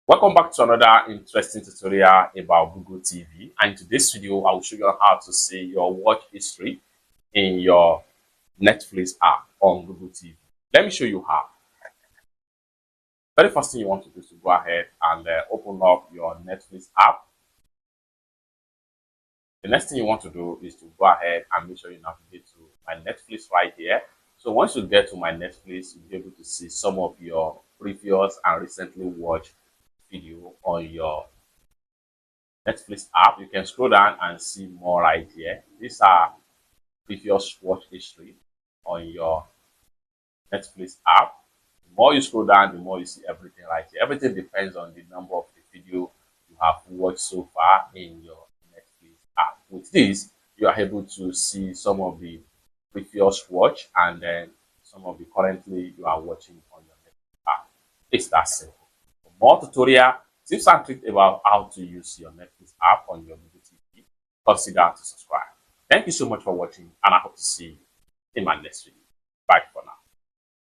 Welcome back to another interesting tutorial about Google TV. And in today's video, I will show you how to see your watch history in your Netflix app on Google TV. Let me show you how. Very first thing you want to do is to go ahead and open up your Netflix app. The next thing you want to do is to go ahead and make sure you navigate to my Netflix right here. So once you get to my Netflix, you'll be able to see some of your previous and recently watched video on your Netflix app. You can scroll down and see more right here. These are previous watch history on your Netflix app. The more you scroll down, the more you see everything right here. Everything depends on the number of the video you have watched so far in your Netflix app. With this, you are able to see some of the previous watch and then some of the currently you are watching on your Netflix app. It's that simple. For more tutorial, tips and tricks about how to use your Netflix app on your Google TV, consider to subscribe. Thank you so much for watching, and I hope to see you in my next video.